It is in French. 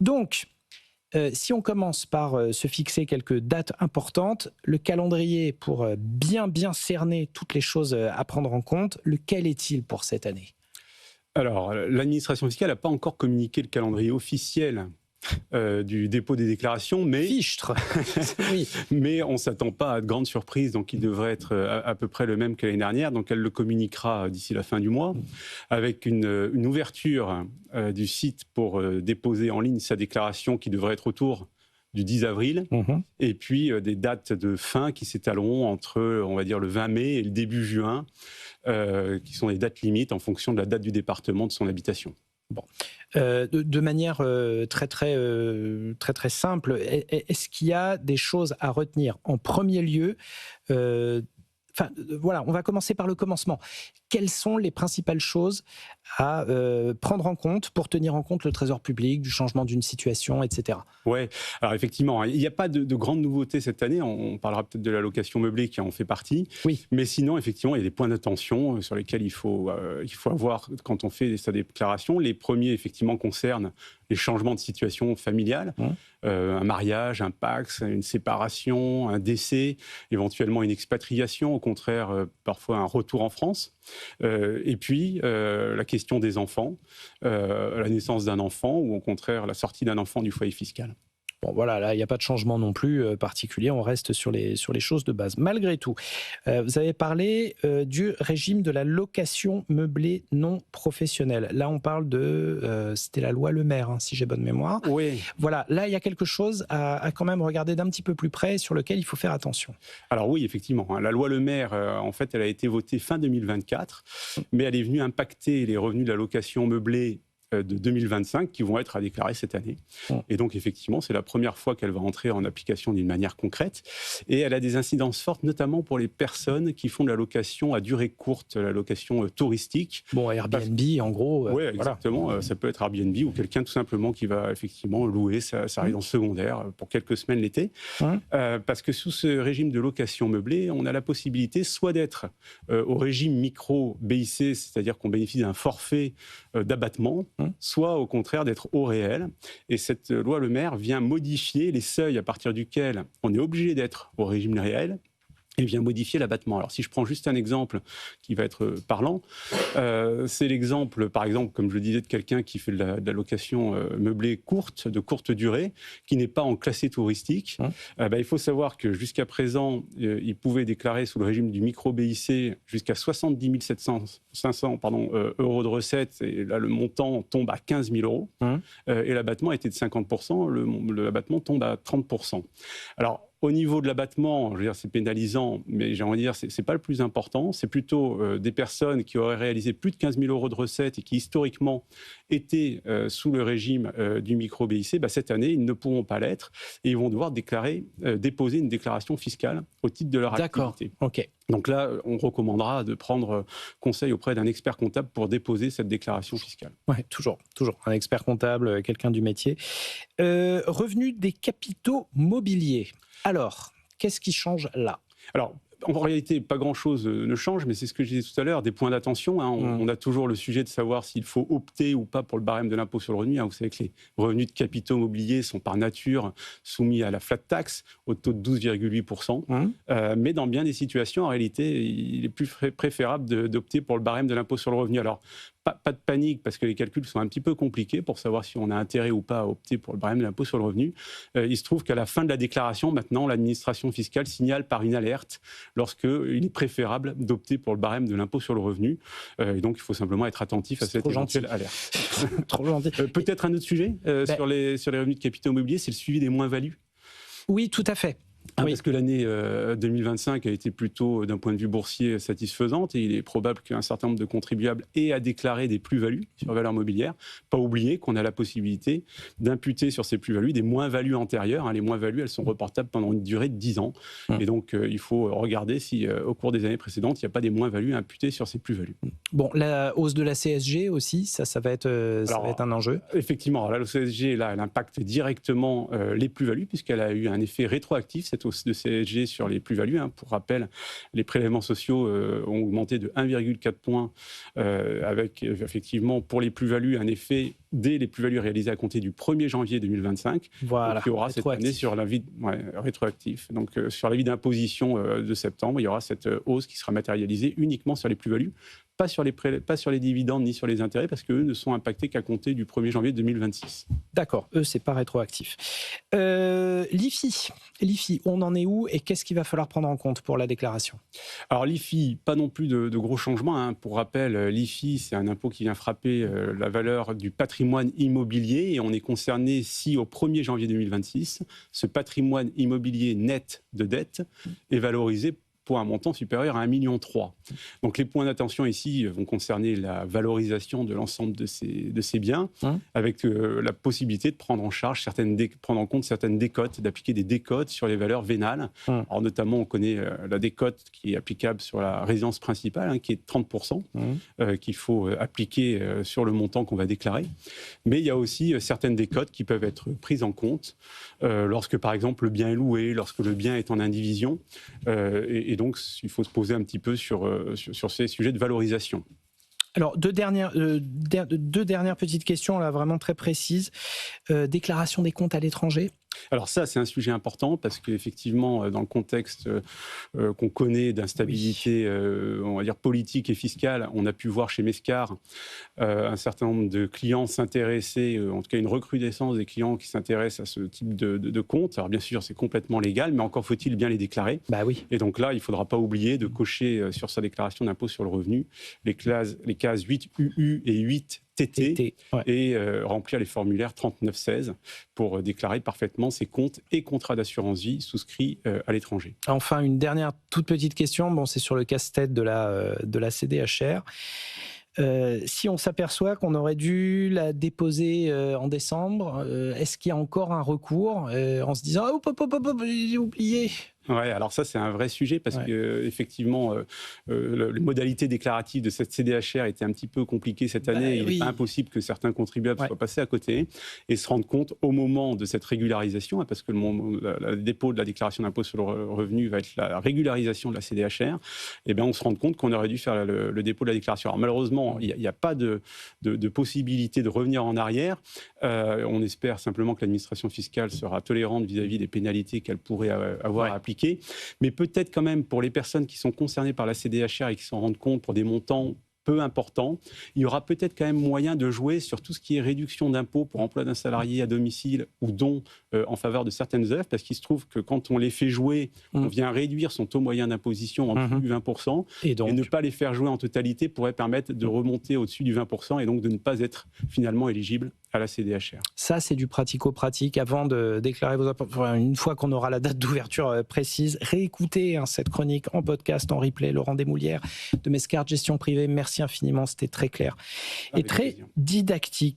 Donc, si on commence par se fixer quelques dates importantes, le calendrier pour bien cerner toutes les choses à prendre en compte, lequel est-il pour cette année ? Alors, l'administration fiscale n'a pas encore communiqué le calendrier officiel du dépôt des déclarations, mais, Fichtre. Oui. mais on ne s'attend pas à de grandes surprises, donc il devrait être à peu près le même que l'année dernière, donc elle le communiquera d'ici la fin du mois, avec une ouverture du site pour déposer en ligne sa déclaration qui devrait être autour du 10 avril, et puis des dates de fin qui s'étaleront entre, on va dire, le 20 mai et le début juin, qui sont des dates limites en fonction de la date du département de son habitation. Bon. De manière très simple, est-ce qu'il y a des choses à retenir en premier lieu ? Voilà, on va commencer par le commencement. Quelles sont les principales choses à prendre en compte pour tenir en compte le trésor public, du changement d'une situation, etc. Oui, alors effectivement, il n'y a pas de grandes nouveautés cette année. On parlera peut-être de la location meublée qui en fait partie. Oui. Mais sinon, effectivement, il y a des points d'attention sur lesquels il faut avoir quand on fait sa déclaration. Les premiers, effectivement, concernent les changements de situation familiale. Un mariage, un PACS, une séparation, un décès, éventuellement une expatriation, au contraire, parfois un retour en France. Et puis, la question des enfants, la naissance d'un enfant ou au contraire la sortie d'un enfant du foyer fiscal. Bon, voilà, là, il n'y a pas de changement non plus particulier, on reste sur les choses de base. Malgré tout, vous avez parlé du régime de la location meublée non professionnelle. Là, on parle c'était la loi Le Maire, hein, si j'ai bonne mémoire. Oui. Voilà, là, il y a quelque chose à quand même regarder d'un petit peu plus près, sur lequel il faut faire attention. Alors oui, effectivement, la loi Le Maire, en fait, elle a été votée fin 2024, mais elle est venue impacter les revenus de la location meublée de 2025 qui vont être à déclarer cette année. Et donc, effectivement, c'est la première fois qu'elle va entrer en application d'une manière concrète. Et elle a des incidences fortes, notamment pour les personnes qui font de la location à durée courte, la location touristique. Bon, Airbnb, en gros. Oui, exactement. Voilà. Ça peut être Airbnb ou quelqu'un tout simplement qui va effectivement louer sa résidence secondaire pour quelques semaines l'été. Parce que sous ce régime de location meublée, on a la possibilité soit d'être au régime micro-BIC, c'est-à-dire qu'on bénéficie d'un forfait d'abattement, soit au contraire d'être au réel. Et cette loi Le Maire vient modifier les seuils à partir duquel on est obligé d'être au régime réel et vient modifier l'abattement. Alors si je prends juste un exemple qui va être parlant, c'est l'exemple, par exemple, comme je le disais, de quelqu'un qui fait de la location meublée courte, de courte durée, qui n'est pas en classé touristique. Il faut savoir que jusqu'à présent, il pouvait déclarer sous le régime du micro-BIC jusqu'à 70 500 euros de recettes, et là le montant tombe à 15 000 euros, et l'abattement était de 50%, l'abattement tombe à 30%. Alors, au niveau de l'abattement, je veux dire, c'est pénalisant, mais j'ai envie de dire, c'est pas le plus important. C'est plutôt des personnes qui auraient réalisé plus de 15 000 euros de recettes et qui, historiquement, étaient sous le régime du micro-BIC. Cette année, ils ne pourront pas l'être et ils vont devoir déposer une déclaration fiscale au titre de leur activité. OK. Donc là, on recommandera de prendre conseil auprès d'un expert comptable pour déposer cette déclaration fiscale. Oui, toujours. Un expert comptable, quelqu'un du métier. Revenu des capitaux mobiliers. Alors, qu'est-ce qui change là ? Alors, en réalité, pas grand-chose ne change, mais c'est ce que je disais tout à l'heure, des points d'attention. On a toujours le sujet de savoir s'il faut opter ou pas pour le barème de l'impôt sur le revenu. Vous savez que les revenus de capitaux mobiliers sont par nature soumis à la flat tax au taux de 12,8%. Mais dans bien des situations, en réalité, il est plus préférable d'opter pour le barème de l'impôt sur le revenu. Alors, pas de panique, parce que les calculs sont un petit peu compliqués pour savoir si on a intérêt ou pas à opter pour le barème de l'impôt sur le revenu. Il se trouve qu'à la fin de la déclaration, maintenant, l'administration fiscale signale par une alerte lorsqu'il est préférable d'opter pour le barème de l'impôt sur le revenu. Et donc, il faut simplement être attentif à cette éventuelle alerte. Trop gentil. Peut-être un autre sujet sur les revenus de capitaux immobiliers, c'est le suivi des moins-values. Oui, tout à fait. Oui. Parce que l'année 2025 a été plutôt, d'un point de vue boursier, satisfaisante, et il est probable qu'un certain nombre de contribuables aient à déclarer des plus-values sur valeur mobilière. Pas oublier qu'on a la possibilité d'imputer sur ces plus-values des moins-values antérieures. Les moins-values, elles sont reportables pendant une durée de 10 ans. Et donc, il faut regarder si, au cours des années précédentes, il n'y a pas des moins-values imputées sur ces plus-values. Bon, la hausse de la CSG aussi, ça va être un enjeu. Effectivement, la CSG, là, elle impacte directement les plus-values, puisqu'elle a eu un effet rétroactif cette hausse de CSG sur les plus-values. Pour rappel, les prélèvements sociaux ont augmenté de 1,4 points avec effectivement pour les plus-values un effet dès les plus-values réalisées à compter du 1er janvier 2025. Voilà, donc, il y aura cette année sur l'avis rétroactif. Donc sur l'avis d'imposition de septembre, il y aura cette hausse qui sera matérialisée uniquement sur les plus-values, pas sur les dividendes ni sur les intérêts, parce qu'eux ne sont impactés qu'à compter du 1er janvier 2026. D'accord, eux, c'est pas rétroactif. L'IFI, on en est où et qu'est-ce qu'il va falloir prendre en compte pour la déclaration? Alors l'IFI, pas non plus de gros changements. Pour rappel, l'IFI, c'est un impôt qui vient frapper la valeur du patrimoine immobilier et on est concerné si au 1er janvier 2026, ce patrimoine immobilier net de dette est valorisé pour un montant supérieur à 1,3 million. Donc les points d'attention ici vont concerner la valorisation de l'ensemble de ces biens, avec la possibilité de prendre en compte certaines décotes, d'appliquer des décotes sur les valeurs vénales. Alors notamment, on connaît la décote qui est applicable sur la résidence principale, qui est de 30%, qu'il faut appliquer sur le montant qu'on va déclarer. Mais il y a aussi certaines décotes qui peuvent être prises en compte lorsque, par exemple, le bien est loué, lorsque le bien est en indivision, et donc, il faut se poser un petit peu sur ces sujets de valorisation. Alors, deux dernières petites questions, là, vraiment très précises. Déclaration des comptes à l'étranger. Alors ça, c'est un sujet important parce qu'effectivement, dans le contexte qu'on connaît d'instabilité, on va dire politique et fiscale, on a pu voir chez Mescar un certain nombre de clients s'intéresser, en tout cas une recrudescence des clients qui s'intéressent à ce type de compte. Alors bien sûr, c'est complètement légal, mais encore faut-il bien les déclarer. Bah oui. Et donc là, il ne faudra pas oublier de cocher sur sa déclaration d'impôt sur le revenu les cases 8 UU et 8 TT, et remplir les formulaires 3916 pour déclarer parfaitement ses comptes et contrats d'assurance vie souscrits à l'étranger. Enfin, une dernière toute petite question, bon, c'est sur le casse-tête de la CDHR. Si on s'aperçoit qu'on aurait dû la déposer en décembre, est-ce qu'il y a encore un recours en se disant « Oh, j'ai oublié ». Ouais, alors ça c'est un vrai sujet parce que effectivement les modalités déclaratives de cette CDHR étaient un petit peu compliquées cette année. Il n'est pas impossible que certains contribuables soient passés à côté et se rendent compte au moment de cette régularisation, parce que le dépôt de la déclaration d'impôt sur le revenu va être la régularisation de la CDHR. Et bien on se rend compte qu'on aurait dû faire le dépôt de la déclaration. Alors malheureusement, il n'y a pas de possibilité de revenir en arrière. On espère simplement que l'administration fiscale sera tolérante vis-à-vis des pénalités qu'elle pourrait avoir à appliquer. Mais peut-être quand même pour les personnes qui sont concernées par la CDHR et qui s'en rendent compte pour des montants peu importants, il y aura peut-être quand même moyen de jouer sur tout ce qui est réduction d'impôts pour emploi d'un salarié à domicile ou dons en faveur de certaines œuvres, parce qu'il se trouve que quand on les fait jouer, on vient réduire son taux moyen d'imposition en dessous du 20%, et ne pas les faire jouer en totalité pourrait permettre de remonter au-dessus du 20% et donc de ne pas être finalement éligible à la CDHR. Ça, c'est du pratico-pratique avant de déclarer vos impôts. Une fois qu'on aura la date d'ouverture précise, réécoutez cette chronique en podcast, en replay. Laurent Desmoulières de Mescar Gestion Privée, merci infiniment, c'était très clair et très didactique.